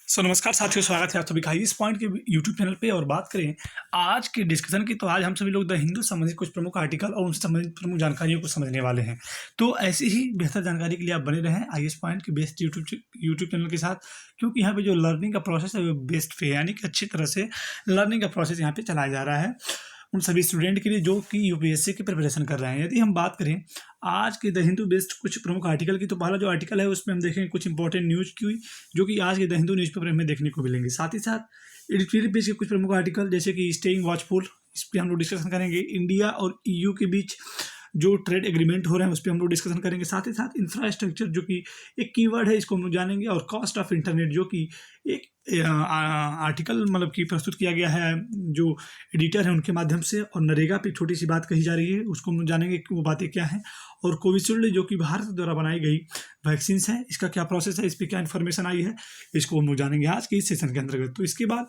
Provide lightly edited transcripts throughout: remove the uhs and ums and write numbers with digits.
नमस्कार साथियों, स्वागत है आप सभी का इस पॉइंट के यूट्यूब चैनल पे। और बात करें आज के डिस्कशन की, तो आज हम सभी लोग द हिंदू संबंधित कुछ प्रमुख आर्टिकल और उनसे संबंधित प्रमुख जानकारियों को समझने वाले हैं। तो ऐसी ही बेहतर जानकारी के लिए आप बने रहें आईएएस पॉइंट के बेस्ट यूट्यूब चैनल के साथ, क्योंकि यहाँ पे जो लर्निंग का प्रोसेस है वो बेस्ट पे, यानी कि अच्छी तरह से लर्निंग का प्रोसेस यहाँ पे चलाया जा रहा है उन सभी स्टूडेंट के लिए जो कि यूपीएससी की प्रिपरेशन कर रहे हैं। यदि हम बात करें आज के द हिंदू बेस्ट कुछ प्रमुख आर्टिकल की, तो पहला जो आर्टिकल है उसमें हम देखेंगे कुछ इंपॉर्टेंट न्यूज़ की, जो कि आज के द हिंदू न्यूज़पेपर में देखने को मिलेंगे। साथ ही साथ एडिटोरियल पेज के कुछ प्रमुख आर्टिकल, जैसे कि स्टेइंग वॉचफुल, इस पर हम लोग डिस्कशन करेंगे। इंडिया और ईयू के बीच जो ट्रेड एग्रीमेंट हो रहे हैं उस पर हम लोग डिस्कशन करेंगे। साथ ही साथ इंफ्रास्ट्रक्चर, जो कि एक कीवर्ड है, इसको हम लोग जानेंगे। और कॉस्ट ऑफ इंटरनेट, जो कि एक आर्टिकल मतलब कि प्रस्तुत किया गया है जो एडिटर है उनके माध्यम से। और नरेगा पे छोटी सी बात कही जा रही है, उसको हम लोग जानेंगे कि वो बातें क्या हैं। और कोविशील्ड, जो कि भारत द्वारा बनाई गई वैक्सीन है, इसका क्या प्रोसेस है, इस पर क्या इन्फॉर्मेशन आई है, इसको हम लोग जानेंगे आज के इस सेशन के अंतर्गत। तो इसके बाद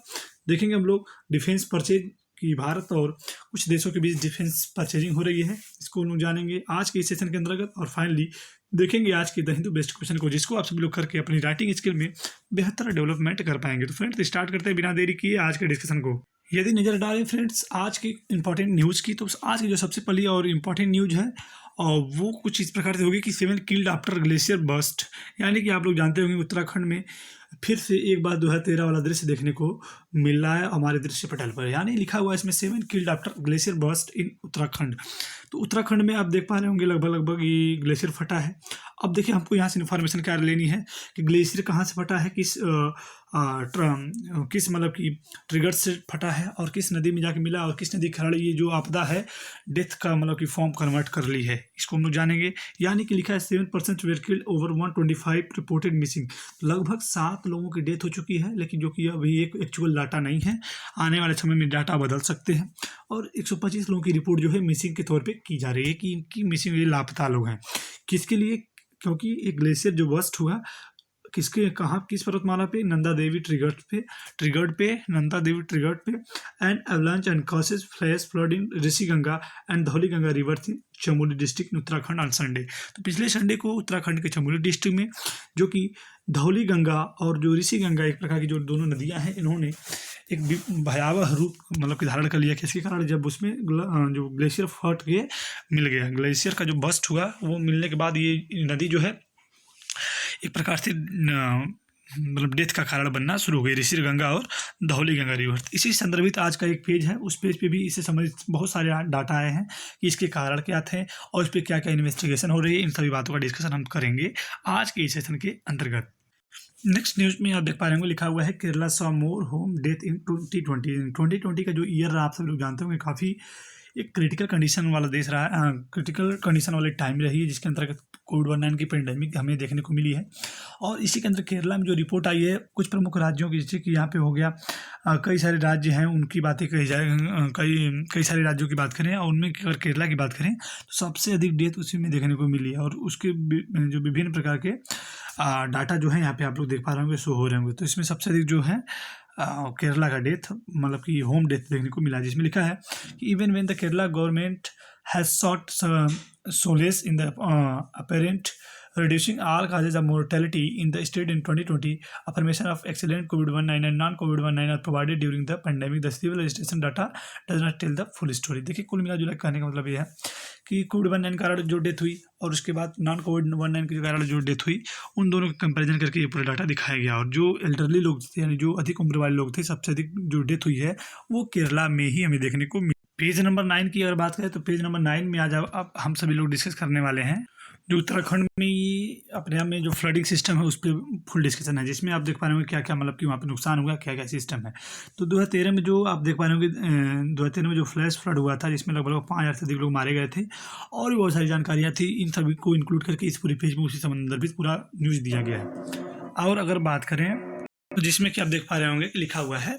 देखेंगे हम लोग डिफेंस परचेज कि भारत और कुछ देशों के बीच डिफेंस परचेजिंग हो रही है, इसको हम लोग जानेंगे आज के इस सेशन के अंतर्गत। और फाइनली देखेंगे आज के द हिंदू बेस्ट क्वेश्चन को, जिसको आप सभी लोग करके अपनी राइटिंग स्किल में बेहतर डेवलपमेंट कर पाएंगे। तो फ्रेंड्स स्टार्ट करते हैं बिना देरी किए आज के डिस्कशन को। यदि नजर डालें फ्रेंड्स आज की इंपॉर्टेंट न्यूज़ की, तो आज की जो सबसे पहली और इम्पॉर्टेंट न्यूज़ है और वो कुछ इस प्रकार से होगी कि 7 किल्ड आफ्टर ग्लेशियर बस्ट, यानी कि आप लोग जानते होंगे उत्तराखंड में फिर से एक बार 2013 वाला दृश्य देखने को मिल रहा है हमारे दृश्य पटल पर। यानी लिखा हुआ है इसमें 7 किल्ड आफ्टर ग्लेशियर बस्ट इन उत्तराखंड। तो उत्तराखंड में आप देख पा रहे होंगे लगभग ये ग्लेशियर फटा है। अब देखिए हमको यहाँ से इन्फॉर्मेशन क्या लेनी है कि ग्लेशियर कहाँ से फटा है, किस मतलब कि ट्रिगर से फटा है, और किस नदी में जाके मिला, और किस नदी खराड़ ये जो आपदा है डेथ का मतलब कि फॉर्म कन्वर्ट कर ली है, इसको हम लोग जानेंगे। यानी कि लिखा है 7% where killed, over 125 reported missing. लगभग 7 लोगों की डेथ हो चुकी है, लेकिन जो कि अभी एक एक्चुअल डाटा नहीं है, आने वाले समय में डाटा बदल सकते हैं। और 125 लोगों की रिपोर्ट जो है मिसिंग के तौर पर की जा रही है कि इनकी मिसिंग लापता लोग हैं। किसके लिए? क्योंकि एक ग्लेशियर जो बस्ट हुआ किसके कहाँ किस पर्वतमाला पे, नंदा देवी ट्रिगर्ड पे नंदा देवी ट्रिगर्ड पे, and avalanche and causes flash flood in Rishi Ganga and Dhauli Ganga river in Chamoli district Uttarakhand on Sunday. तो पिछले संडे को उत्तराखंड के चमोली डिस्ट्रिक्ट में, जो कि धौली गंगा और जो ऋषि गंगा एक प्रकार की जो दोनों नदियां हैं, इन्होंने एक भयावह रूप मतलब कि धारण कर लिया। किसके कारण? जब उसमें जो ग्लेशियर फट के मिल गया, ग्लेशियर का जो बस्ट हुआ वो मिलने के बाद ये नदी जो है एक प्रकार से मतलब डेथ का कारण बनना शुरू हो गई, ऋषि गंगा और धौली गंगा रिवर। इसी संदर्भित आज का एक पेज है, उस पेज पे भी इससे संबंधित बहुत सारे डाटा आए हैं कि इसके कारण क्या थे और इस पर क्या क्या इन्वेस्टिगेशन हो रही है। इन सभी बातों का डिस्कशन हम करेंगे आज के इस सेशन के अंतर्गत। नेक्स्ट न्यूज़ में आप देख पा रहे होंगे लिखा हुआ है Kerala saw more home death in 2020 का जो ईयर रहा, आप सब लोग जानते होंगे काफ़ी एक क्रिटिकल कंडीशन वाला देश रहा है, क्रिटिकल कंडीशन वाले टाइम रही है, जिसके अंतर्गत कोविड-19 की पेंडेमिक हमें देखने को मिली है। और इसी के अंदर केरला में जो रिपोर्ट आई है कुछ प्रमुख राज्यों की, जैसे कि यहाँ पे हो गया कई सारे राज्य हैं उनकी बातें कही जाए, कई सारे राज्यों की बात करें और उनमें अगर केरला की बात करें तो सबसे अधिक डेथ उसी में देखने को मिली है। और उसके जो विभिन्न प्रकार के डाटा जो है यहाँ पे आप लोग देख पा रहे होंगे, शो हो रहे होंगे। तो इसमें सबसे अधिक जो है केरला का डेथ मतलब कि होम डेथ देखने को मिला, जिसमें लिखा है कि even when the Kerala government has short solace in the apparent reducing all causes of mortality in the state in 2020, affirmation of excellent COVID-19 and non-COVID-19 are provided during the pandemic. The civil registration data does not tell the full story. देखिए कुल मिला जुला कहने का मतलब ये है कि कोविड-19 के कारण जो डेथ हुई और उसके बाद नॉन कोविड-19 के कारण जो डेथ हुई, उन दोनों का कंपैरिजन करके ये पूरा डाटा दिखाया गया। और जो एल्डरली लोग थे, यानी जो अधिक उम्र वाले लोग थे, सबसे अधिक जो डेथ हुई है वो केरला में ही हमें देखने को मिली। पेज नंबर 9 की अगर बात करें तो पेज नंबर 9 में आज अब हम सभी लोग डिस्कस करने वाले हैं जो उत्तराखंड में ये अपने यहाँ में जो फ्लडिंग सिस्टम है उस पर फुल डिस्कशन है, जिसमें आप देख पा रहे होंगे क्या क्या मतलब कि वहाँ पे नुकसान हुआ, क्या क्या सिस्टम है। तो 2013 में जो आप देख पा रहे होंगे 2013 में जो फ्लैश फ्लड हुआ था, जिसमें लगभग 5000 से अधिक लोग मारे गए थे और भी बहुत सारी जानकारियाँ थी, इन सभी को इंक्लूड करके इस पूरी पेज में उसी संदर्भित पूरा न्यूज़ दिया गया है। और अगर बात करें तो जिसमें कि आप देख पा रहे होंगे कि लिखा हुआ है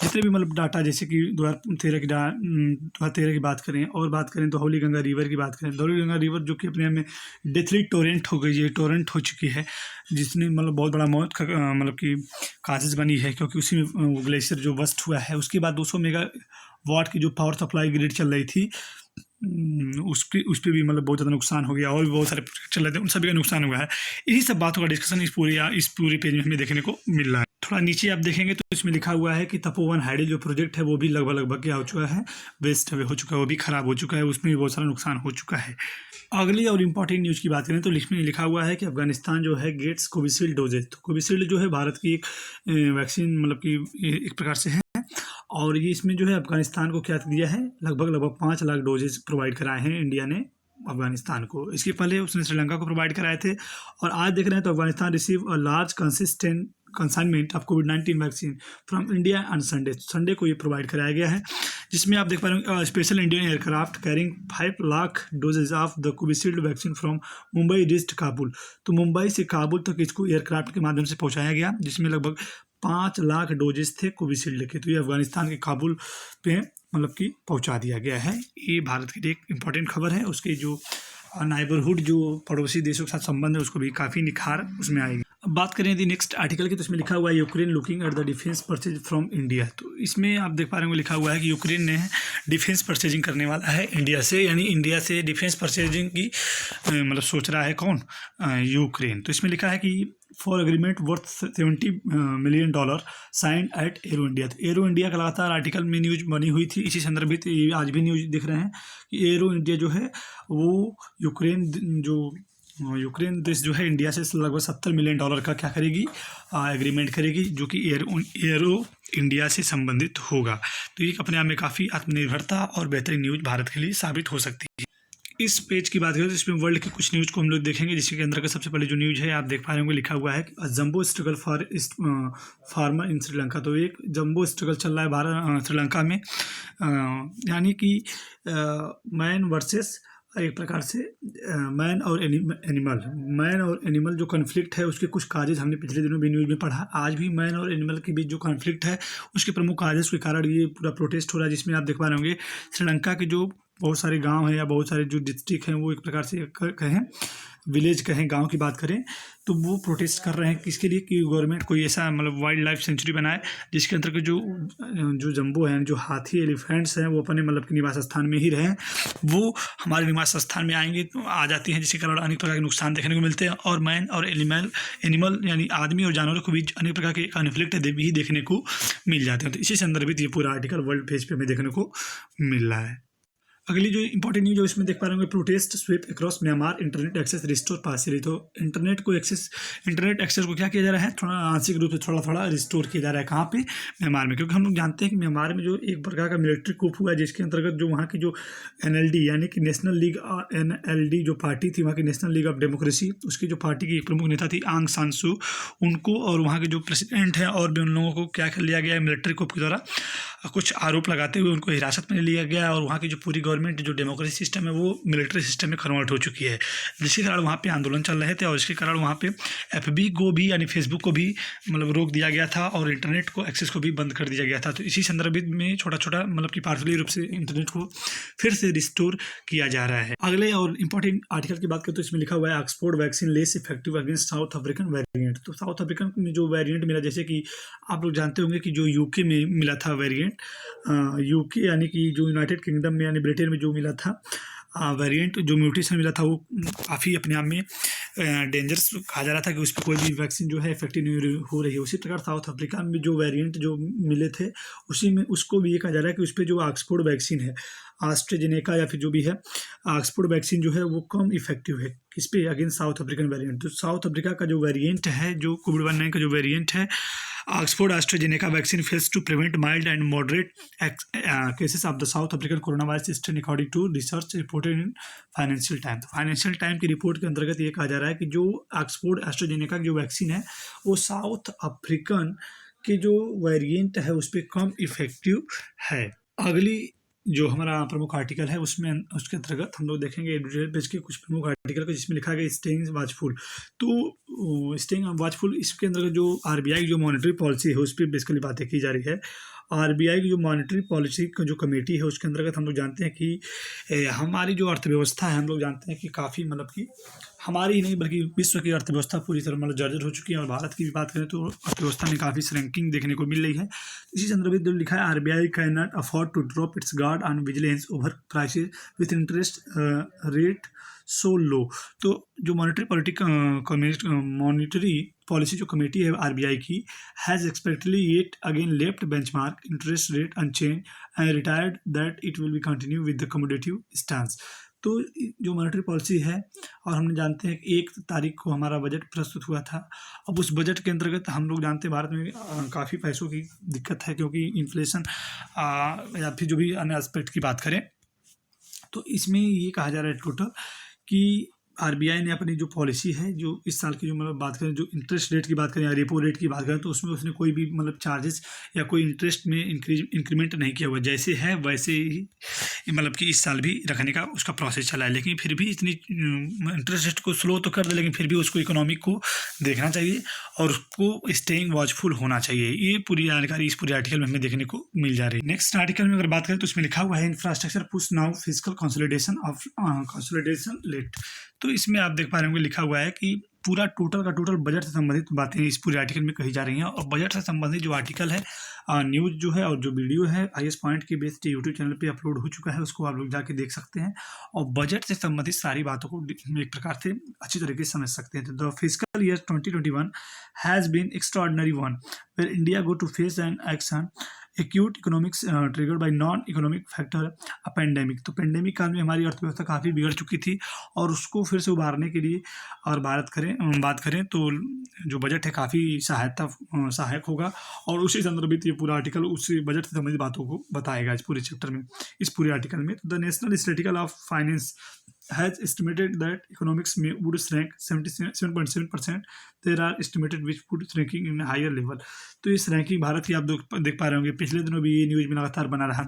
जितने भी मतलब डाटा, जैसे कि 2013 की बात करें और बात करें तो धौली गंगा रिवर की बात करें। धौली गंगा रिवर जो कि अपने आप में डेथली टोरेंट हो गई है, टोरेंट हो चुकी है, जिसने मतलब बहुत बड़ा मौत का मतलब कि काजेज बनी है, क्योंकि उसी में ग्लेशियर जो बस्ट हुआ है उसके बाद 200 मेगावाट की जो पावर सप्लाई ग्रिड चल रही थी उस पर भी मतलब बहुत ज़्यादा नुकसान हो गया और भी बहुत सारे प्रोजेक्ट चल रहे थे, उन सभी का नुकसान हुआ है। इन्हीं सब बातों का डिस्कशन इस पूरे पेज में हमें देखने को मिल रहा है। थोड़ा नीचे आप देखेंगे तो इसमें लिखा हुआ है कि तपोवन हाइडल जो प्रोजेक्ट है वो भी लगभग क्या हो चुका है, वेस्ट हो चुका है, वो भी ख़राब हो चुका है, उसमें भी बहुत सारा नुकसान हो चुका है। अगली और इम्पॉर्टेंट न्यूज़ की बात करें तो इसमें लिखा हुआ है कि अफगानिस्तान जो है गेट्स कोविशील्ड डोजेज। तो कोविशील्ड जो है भारत की एक वैक्सीन मतलब कि एक प्रकार से है, और ये इसमें जो है अफगानिस्तान को क्या दिया है, लगभग 5 लाख डोजेज प्रोवाइड कराए हैं इंडिया ने अफगानिस्तान को। इसके पहले उसने श्रीलंका को प्रोवाइड कराए थे, और आज देख रहे हैं तो Afghanistan receive a large consignment of covid vaccine from India on Sunday को ये प्रोवाइड कराया गया है, जिसमें आप देख पा रहे हैं special Indian aircraft carrying 5 lakh doses of the Covishield vaccine from Mumbai reached Kabul. तो मुंबई से काबुल तक इसको एयरक्राफ्ट के माध्यम से पहुंचाया गया, जिसमें लगभग 5 लाख डोजेस थे कोविशील्ड के। तो ये अफगानिस्तान के काबुल पे मतलब कि पहुंचा दिया गया है। ये भारत के लिए एक इम्पॉर्टेंट खबर है। उसके जो नाइबरहुड जो पड़ोसी देशों के साथ संबंध है उसको भी काफ़ी निखार उसमें आएगी। अब बात करें यदि नेक्स्ट आर्टिकल की, तो इसमें लिखा हुआ है Ukraine looking at the defence purchase from India. तो इसमें आप देख पा रहे होंगे लिखा हुआ है कि यूक्रेन ने डिफेंस परचेजिंग करने वाला है इंडिया से, यानी इंडिया से डिफेंस परचेजिंग की मतलब सोच रहा है कौन, यूक्रेन। तो इसमें लिखा है कि for agreement worth $70 million signed at Aero India. तो एरो इंडिया का लगातार आर्टिकल में न्यूज बनी हुई थी, इसी संदर्भित आज भी न्यूज दिख रहे हैं कि एरो इंडिया जो है वो यूक्रेन देश जो है इंडिया से लगभग $70 मिलियन का क्या करेगी, एग्रीमेंट करेगी, जो कि एरो इंडिया से संबंधित होगा। तो ये अपने आप में काफ़ी आत्मनिर्भरता और बेहतरीन न्यूज भारत के लिए साबित हो सकती है। इस पेज की बात करें तो इसमें वर्ल्ड की कुछ न्यूज़ को हम लोग देखेंगे, जिसके अंदर का सबसे पहले जो न्यूज़ है आप देख पा रहे होंगे लिखा हुआ है कि jumbo struggle for farmer in Sri Lanka. तो एक जंबो स्ट्रगल चल रहा है श्रीलंका में, यानी कि मैन वर्सेस एक प्रकार से मैन और एनिमल जो कॉन्फ्लिक्ट है उसके कुछ काजेज हमने पिछले दिनों भी न्यूज़ में पढ़ा। आज भी मैन और एनिमल के बीच जो कॉन्फ्लिक्ट है उसके प्रमुख काजेज के कारण ये पूरा प्रोटेस्ट हो रहा है, जिसमें आप देख पा रहे होंगे श्रीलंका के जो बहुत सारे गांव हैं या बहुत सारे जो डिस्ट्रिक्ट हैं वो एक प्रकार से कहें विलेज कहें गांव की बात करें तो वो प्रोटेस्ट कर रहे हैं किसके लिए, कि गवर्नमेंट कोई ऐसा मतलब वाइल्ड लाइफ सेंचुरी बनाए जिसके अंतर्गत जो जंबो हैं, जो हाथी एलिफेंट्स हैं वो अपने मतलब कि निवास स्थान में ही रहें। वो हमारे निवास स्थान में आएंगे तो आ जाती हैं, जिसके कारण अनेक प्रकार के नुकसान देखने को मिलते हैं, और मैन और एनिमल यानी आदमी और जानवरों के बीच अनेक प्रकार के कॉन्फ्लिक्ट भी देखने को मिल जाते हैं। तो इसी संदर्भित ये पूरा आर्टिकल वर्ल्ड पेज पे हमें देखने को मिल रहा है। अगली जो इंपॉर्टेंट न्यूज जो इसमें देख पा रहे होंगे, protest sweep across Myanmar, internet access restore partially. तो इंटरनेट एक्सेस को क्या किया जा रहा है, थोड़ा आंशिक रूप से थोड़ा रिस्टोर किया जा रहा है। कहाँ पे, म्यांमार में, क्योंकि हम लोग जानते हैं कि म्यांमार में जो एक प्रकार का मिलिट्री कूप हुआ है, जिसके अंतर्गत जो वहाँ की जो NLD यानी कि नेशनल लीग NLD जो पार्टी थी वहाँ की नेशनल लीग ऑफ डेमोक्रेसी, उसकी जो पार्टी की प्रमुख नेता थी आंग सान सू, उनको और वहाँ के जो प्रेसिडेंट हैं और भी उन लोगों को क्या कर लिया गया है, मिलिट्री कूप के द्वारा कुछ आरोप लगाते हुए उनको हिरासत में लिया गया, और वहाँ की जो पूरी गवर्नमेंट जो डेमोक्रेसी सिस्टम है वो मिलिट्री सिस्टम में कन्वर्ट हो चुकी है, जिसके कारण वहाँ पे आंदोलन चल रहे थे, और इसके कारण वहाँ पे FB को भी यानी फेसबुक को भी मतलब रोक दिया गया था, और इंटरनेट को एक्सेस को भी बंद कर दिया गया था। तो इसी संदर्भित में छोटा मतलब कि पार्शली रूप से इंटरनेट को फिर से रिस्टोर किया जा रहा है। अगले और इम्पोर्टेंट आर्टिकल की बात करें तो इसमें लिखा हुआ है Oxford vaccine less effective against south African variant. तो साउथ अफ्रीकन में जो वेरिएंट मिला, जैसे कि आप लोग जानते होंगे कि जो UK में मिला था वेरिएंट, UK यानी कि जो यूनाइटेड किंगडम में यानी ब्रिटेन में जो मिला था वेरिएंट, जो म्यूटेशन मिला था वो काफ़ी अपने आप में डेंजरस कहा जा रहा था कि उस पर कोई भी वैक्सीन जो है इफेक्टिव नहीं हो रही है। उसी प्रकार साउथ अफ्रीका में जो वेरिएंट जो मिले थे उसी में उसको भी ये कहा जा रहा है कि उस पर जो ऑक्सफोर्ड वैक्सीन है, एस्ट्राजेनेका या फिर जो भी है ऑक्सफोर्ड वैक्सीन जो है वो कम इफेक्टिव है किस पे, अगेंस्ट साउथ अफ्रीकन वेरिएंट। तो साउथ अफ्रीका का जो वेरिएंट है, जो कोविड-19 का जो वेरिएंट है Oxford AstraZeneca vaccine fails to prevent mild and moderate cases of the South African corona virus strain according to research reported in Financial Time. तो Financial Time की रिपोर्ट के अंतर्गत ये कहा जा रहा है कि जो ऑक्सफोर्ड एस्ट्राजेनेका की जो वैक्सीन है वो साउथ अफ्रीकन के जो वेरिएंट है उस पर कम इफेक्टिव है। अगली जो हमारा प्रमुख आर्टिकल है उसमें उसके अंतर्गत हम लोग देखेंगे एडिटोरियल पेज के कुछ प्रमुख आर्टिकल को, जिसमें लिखा गया स्टेइंग वाचफुल। तो स्टेइंग वाचफुल इसके अंतर्गत जो RBI की जो मॉनेटरी पॉलिसी है उस पर बेसिकली बातें की जा रही है। RBI की जो मॉनेटरी पॉलिसी का जो कमेटी है उसके अंतर्गत हम लोग जानते हैं कि हमारी जो अर्थव्यवस्था है हम लोग जानते हैं कि काफ़ी मतलब कि हमारी ही नहीं बल्कि विश्व की अर्थव्यवस्था पूरी तरह मतलब जर्जर हो चुकी है। और भारत की भी बात करें तो अर्थव्यवस्था में काफ़ी श्रिंकिंग देखने को मिल रही है। इसी संदर्भ में लिखा है RBI can not afford to drop its guard on vigilance over prices with interest rate so low. तो जो मॉनिटरी पॉलिसी जो कमेटी है आरबीआई की has expectedly yet again left benchmark interest rate unchanged and retired that it will be continue with the accommodative stance. तो जो monetary policy है, और हम जानते हैं कि 1 तारीख को हमारा बजट प्रस्तुत हुआ था। अब उस बजट के अंतर्गत हम लोग जानते हैं भारत में काफ़ी पैसों की दिक्कत है, क्योंकि इन्फ्लेशन या फिर जो भी अन्य एस्पेक्ट की बात करें तो इसमें ये कहा जा रहा है टोटल कि आरबीआई ने अपनी जो पॉलिसी है, जो इस साल की जो मतलब बात करें, जो इंटरेस्ट रेट की बात करें या रेपो रेट की बात करें, तो उसमें उसने कोई भी मतलब चार्जेस या कोई इंटरेस्ट में इंक्रीमेंट नहीं किया हुआ। जैसे है वैसे ही मतलब कि इस साल भी रखने का उसका प्रोसेस चला है। लेकिन फिर भी इतनी इंटरेस्ट रेट को स्लो तो कर दे, लेकिन फिर भी उसको इकोनॉमिक को देखना चाहिए और उसको स्टेइंग वॉचफुल होना चाहिए। ये पूरी जानकारी इस पूरे आर्टिकल में हमें देखने को मिल जा रही है। नेक्स्ट आर्टिकल में अगर बात करें तो इसमें लिखा हुआ है infrastructure push now physical consolidation late. तो इसमें आप देख पा रहे होंगे लिखा हुआ है कि पूरा टोटल का टोटल बजट से संबंधित बातें इस पूरे आर्टिकल में कही जा रही हैं। और बजट से संबंधित जो आर्टिकल है, न्यूज़ जो है और जो वीडियो है IS पॉइंट के बेस्ड यूट्यूब चैनल पे अपलोड हो चुका है, उसको आप लोग जाके देख सकते हैं और बजट से संबंधित सारी बातों को एक प्रकार से अच्छी तरीके से समझ सकते हैं। तो the physical year 2021 has been extraordinary one where India go to face an action acute economics triggered by non economic factor a pandemic. तो पेंडेमिक काल में हमारी अर्थव्यवस्था काफ़ी बिगड़ चुकी थी और उसको फिर से उभारने के लिए और बात करें तो जो बजट है काफ़ी सहायक होगा। और उसी संदर्भित ये पूरा आर्टिकल उसी बजट से संबंधित बातों को बताएगा इस पूरे चैप्टर में, इस पूरे आर्टिकल में। तो the national statistical of finance has estimated that economics would rank 77.7%. There are estimated which put ranking in a higher level. तो इस रैंकिंग भारत की आप देख पा रहे होंगे, पिछले दिनों भी ये न्यूज़ में लगातार बना रहा।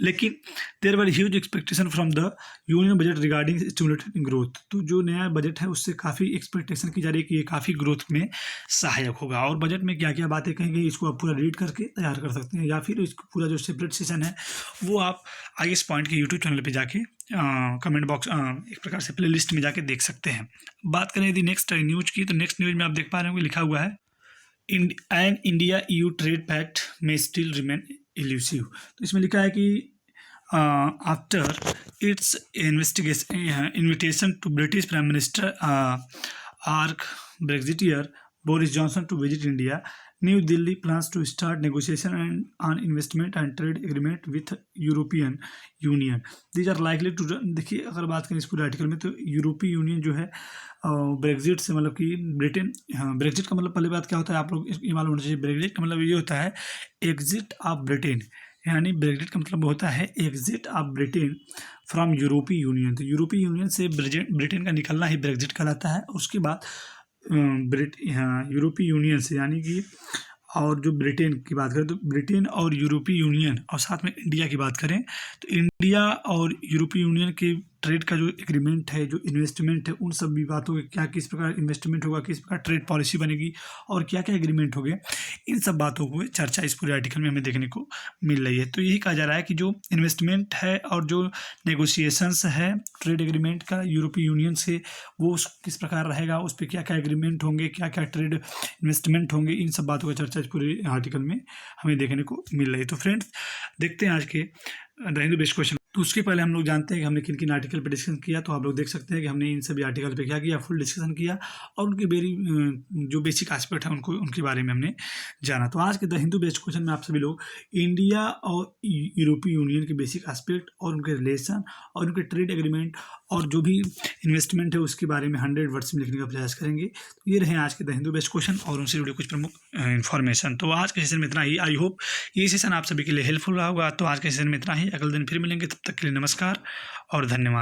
लेकिन there were huge expectation from the union budget regarding stimulated growth. तो जो नया बजट है उससे काफ़ी एक्सपेक्टेशन की जा रही है कि ये काफ़ी ग्रोथ में सहायक होगा। और बजट में क्या क्या बातें कहेंगे इसको आप पूरा रीड करके तैयार कर सकते हैं, या फिर इसको पूरा जो सेपरेट सेशन है वो आप IS पॉइंट के यूट्यूब चैनल पर जाके कमेंट बॉक्स एक प्रकार से प्ले लिस्ट में जाके देख सकते हैं। बात करें यदि नेक्स्ट न्यूज़ की, तो नेक्स्ट न्यूज़ में आप देख पा रहे होंगे लिखा हुआ है an India EU trade pact में स्टिल रिमेन इल्यूसिव। तो इसमें लिखा है कि after its invitation to British prime minister arch Brexiteer Boris Johnson to visit India, New Delhi plans to start negotiation on investment and trade agreement with European Union. These are likely to. देखिए अगर बात करें इस पूरे article में, तो यूरोपीय union जो है ब्रेक्जिट से मतलब कि ब्रिटेन, ब्रेक्जिट का मतलब पहले बात क्या होता है आप लोग ये मालूम होना चाहिए। ब्रेक्जिट का मतलब ये होता है एग्जिट ऑफ ब्रिटेन, यानी ब्रेक्जिट का मतलब होता है एग्जिट ऑफ ब्रिटेन फ्रॉम यूरोपीय यूनियन। तो यूरोपीय यूनियन से ब्रिटेन का निकलना ही ब्रेक्जिट कहलाता है। उसके बाद यूरोपीय यूनियन से, यानी कि और जो ब्रिटेन की बात करें तो ब्रिटेन और यूरोपीय यूनियन और साथ में इंडिया की बात करें तो इंडिया और यूरोपीय यूनियन के ट्रेड का जो एग्रीमेंट है, जो इन्वेस्टमेंट है, उन सब भी बातों के क्या किस प्रकार इन्वेस्टमेंट होगा, किस प्रकार ट्रेड पॉलिसी बनेगी और क्या क्या एग्रीमेंट हो गए, इन सब बातों को चर्चा इस पूरे आर्टिकल में हमें देखने को मिल रही है। तो यही कहा जा रहा है कि जो इन्वेस्टमेंट है और जो नेगोशिएशंस है ट्रेड एग्रीमेंट का यूरोपीय यूनियन से, वो किस प्रकार रहेगा, उस पर क्या क्या एग्रीमेंट होंगे, क्या क्या ट्रेड इन्वेस्टमेंट होंगे, इन सब बातों का चर्चा इस पूरे आर्टिकल में हमें देखने को मिल रही है। तो फ्रेंड्स देखते हैं आज के द हिंदू बेस्ट क्वेश्चन। तो उसके पहले हम लोग जानते हैं कि हमने किन किन आर्टिकल पे डिस्कशन किया। तो आप लोग देख सकते हैं कि हमने इन सभी आर्टिकल पे क्या किया, फुल डिस्कशन किया और उनकी जो बेसिक एस्पेक्ट है उनके बारे में हमने जाना। तो आज के द हिंदू बेस्ट क्वेश्चन में आप सभी लोग इंडिया और यूरोपीय यूनियन के बेसिक एस्पेक्ट और उनके रिलेशन और उनके ट्रेड एग्रीमेंट और जो भी इन्वेस्टमेंट है उसके बारे में 100 वर्ड्स में लिखने का प्रयास करेंगे। तो ये रहे आज के द हिंदू बेस्ट क्वेश्चन और उनसे जुड़े कुछ प्रमुख इन्फॉर्मेशन। तो आज के सेशन में इतना ही। आई होप ये सेशन आप सभी के लिए हेल्पफुल रहा होगा। तो आज के सेशन में इतना ही। अगले दिन फिर मिलेंगे, तब तक के लिए नमस्कार और धन्यवाद।